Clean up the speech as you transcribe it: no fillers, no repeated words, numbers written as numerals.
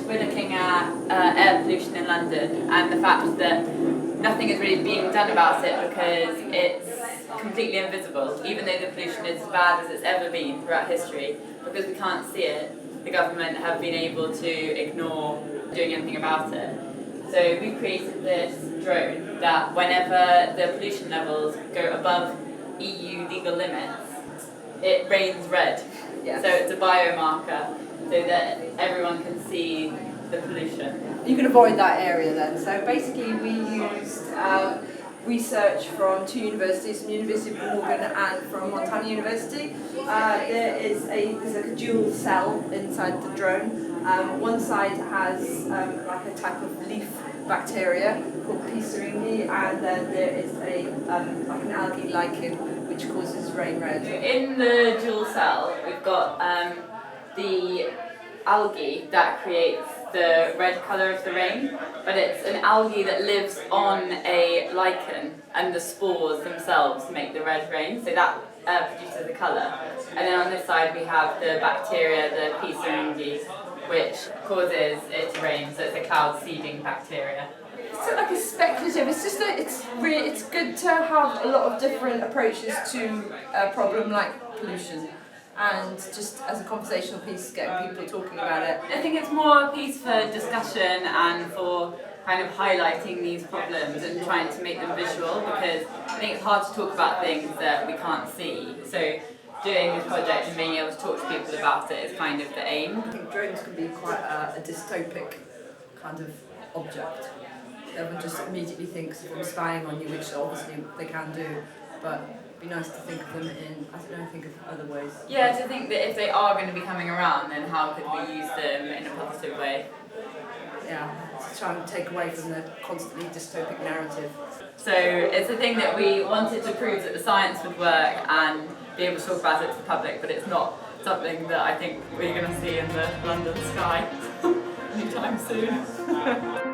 we're looking at air pollution in London and the fact that nothing is really being done about it because it's completely invisible, even though the pollution is as bad as it's ever been throughout history. Because we can't see it, the government have been able to ignore doing anything about it. So we created this drone that whenever the pollution levels go above EU legal limits, it rains red. Yes. So it's a biomarker so that everyone can see the pollution. You can avoid that area then. So basically we used research from two universities, from University of Morgan and from Montana University. There's like a dual cell inside the drone. One side has like a type of leaf bacteria called P. syringae, and then there is like an algae lichen which causes rain red. In the dual cell, we've got the algae that creates the red colour of the rain, but it's an algae that lives on a lichen, and the spores themselves make the red rain, so that produces the colour. And then on this side we have the bacteria, the P. syringae, which causes it to rain, so it's a cloud seeding bacteria. It's like a speculative. It's just it's good to have a lot of different approaches to a problem like pollution, and just as a conversational piece, getting people talking about it. I think it's more a piece for discussion and for kind of highlighting these problems and trying to make them visual, because I think it's hard to talk about things that we can't see. So doing this project and being able to talk to people about it is kind of the aim. I think drones can be quite a dystopic kind of object. Everyone just immediately thinks of them spying on you, which obviously they can do, but it'd be nice to think of them in, I don't know, think of other ways. Yeah, to think that if they are going to be coming around, then how could we use them in a positive way? Yeah, to try and take away from the constantly dystopic narrative. So it's a thing that we wanted to prove that the science would work and be able to talk about it to the public, but it's not something that I think we're going to see in the London sky anytime soon.